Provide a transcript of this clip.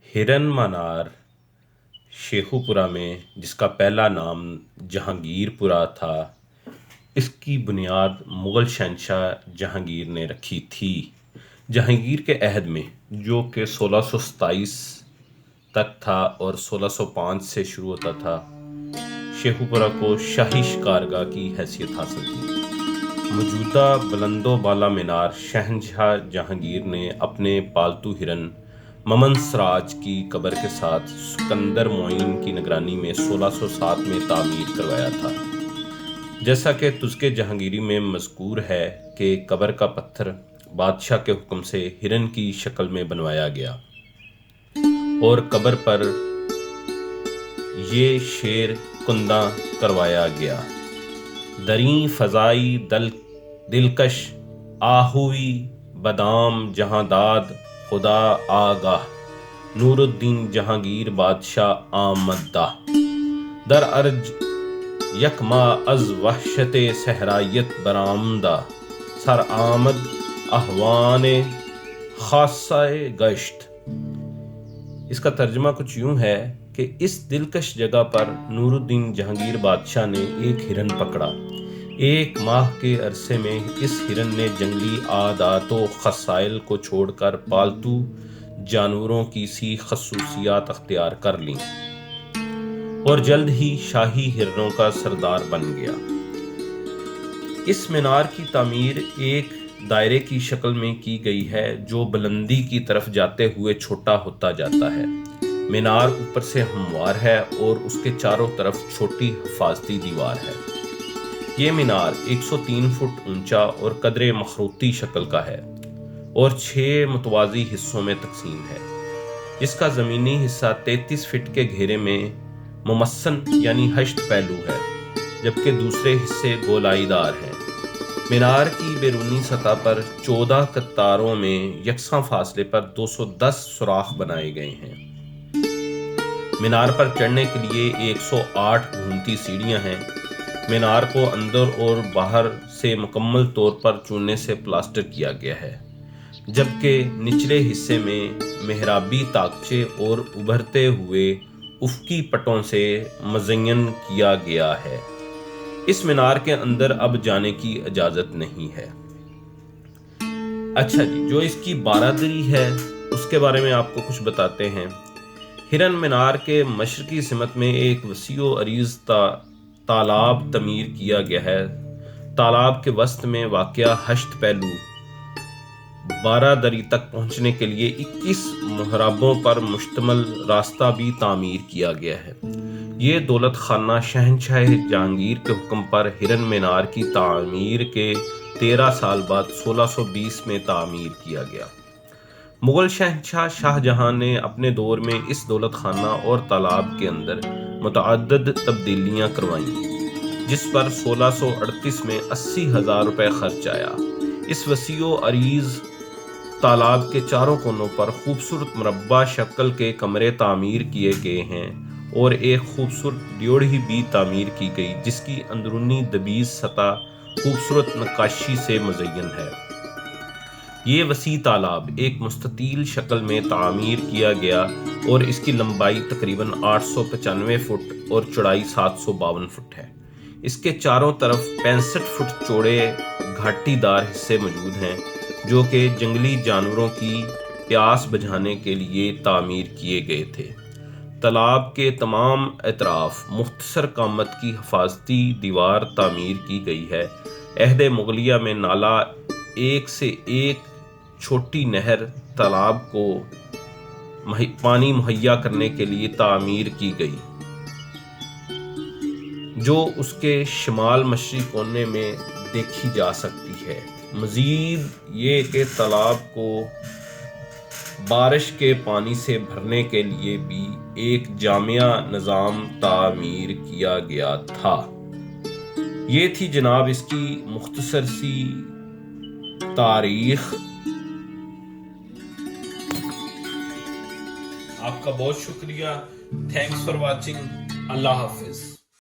ہرن منار شیخوپورہ میں، جس کا پہلا نام جہانگیر پورہ تھا، اس کی بنیاد مغل شہنشاہ جہانگیر نے رکھی تھی۔ جہانگیر کے عہد میں، جو کہ 1627 تک تھا اور 1605 سے شروع ہوتا تھا، شیخوپورہ کو شاہی شکارگاہ کی حیثیت حاصل تھی۔ موجودہ بلند و بالا مینار شہنشاہ جہانگیر نے اپنے پالتو ہرن ممن سراج کی قبر کے ساتھ سکندر معین کی نگرانی میں 1607 میں تعمیر کروایا تھا۔ جیسا کہ تذکرہ جہانگیری میں مذکور ہے کہ قبر کا پتھر بادشاہ کے حکم سے ہرن کی شکل میں بنوایا گیا اور قبر پر یہ شعر کندہ کروایا گیا: دریں فضائی دلکش آہوئی بادام جہاں داد خدا آگاہ، نور الدین جہانگیر بادشاہ آمدہ، در ارج یک ماہ از وحشت صحرائیت برآمدہ، سر آمد احوان خاصہ گشت۔ اس کا ترجمہ کچھ یوں ہے کہ اس دلکش جگہ پر نور الدین جہانگیر بادشاہ نے ایک ہرن پکڑا۔ ایک ماہ کے عرصے میں اس ہرن نے جنگلی عادات و خصائل کو چھوڑ کر پالتو جانوروں کی سی خصوصیات اختیار کر لیں اور جلد ہی شاہی ہرنوں کا سردار بن گیا۔ اس مینار کی تعمیر ایک دائرے کی شکل میں کی گئی ہے جو بلندی کی طرف جاتے ہوئے چھوٹا ہوتا جاتا ہے۔ مینار اوپر سے ہموار ہے اور اس کے چاروں طرف چھوٹی حفاظتی دیوار ہے۔ یہ مینار 103 فٹ اونچا اور قدرے مخروطی شکل کا ہے اور 6 متوازی حصوں میں تقسیم ہے، جس کا زمینی حصہ 33 فٹ کے گھیرے میں ممسن یعنی 8 پہلو ہے، جبکہ دوسرے حصے گولائی دار ہیں۔ مینار کی بیرونی سطح پر 14 قطاروں میں یکساں فاصلے پر 210 سوراخ بنائے گئے ہیں۔ مینار پر چڑھنے کے لیے 108 گھومتی سیڑھیاں ہیں۔ مینار کو اندر اور باہر سے مکمل طور پر چونے سے پلاسٹر کیا گیا ہے، جبکہ نچلے حصے میں محرابی طاقچے اور ابھرتے ہوئے افقی پٹوں سے مزین کیا گیا ہے۔ اس مینار کے اندر اب جانے کی اجازت نہیں ہے۔ اچھا جی، جو اس کی بارادری ہے اس کے بارے میں آپ کو کچھ بتاتے ہیں۔ ہرن مینار کے مشرقی سمت میں ایک وسیع و عریض تالاب تعمیر کیا گیا ہے۔ تالاب کے وسط میں واقع 8 پہلو بارادری تک پہنچنے کے لیے 21 محرابوں پر مشتمل راستہ بھی تعمیر کیا گیا ہے۔ یہ دولت خانہ شہنشاہ جہانگیر کے حکم پر ہرن مینار کی تعمیر کے 13 سال بعد 1620 میں تعمیر کیا گیا۔ مغل شہنشاہ شاہ جہاں نے اپنے دور میں اس دولت خانہ اور تالاب کے اندر متعدد تبدیلیاں کروائیں، جس پر 1638 میں 80,000 روپے خرچ آیا۔ اس وسیع و عریض تالاب کے چاروں کونوں پر خوبصورت مربع شکل کے کمرے تعمیر کیے گئے ہیں اور ایک خوبصورت ڈیوڑھی بھی تعمیر کی گئی، جس کی اندرونی دبیز سطح خوبصورت نقاشی سے مزین ہے۔ یہ وسیع تالاب ایک مستطیل شکل میں تعمیر کیا گیا اور اس کی لمبائی تقریباً 895 فٹ اور چوڑائی 752 فٹ ہے۔ اس کے چاروں طرف 65 فٹ چوڑے گھاٹی دار حصے موجود ہیں، جو کہ جنگلی جانوروں کی پیاس بجھانے کے لیے تعمیر کیے گئے تھے۔ تالاب کے تمام اطراف مختصر قامت کی حفاظتی دیوار تعمیر کی گئی ہے۔ عہد مغلیہ میں نالہ ایک سے ایک چھوٹی نہر تالاب کو پانی مہیا کرنے کے لیے تعمیر کی گئی، جو اس کے شمال مشرقی کونے میں دیکھی جا سکتی ہے۔ مزید یہ کہ تالاب کو بارش کے پانی سے بھرنے کے لیے بھی ایک جامع نظام تعمیر کیا گیا تھا۔ یہ تھی جناب اس کی مختصر سی تاریخ۔ آپ کا بہت شکریہ۔ Thanks for watching. اللہ حافظ۔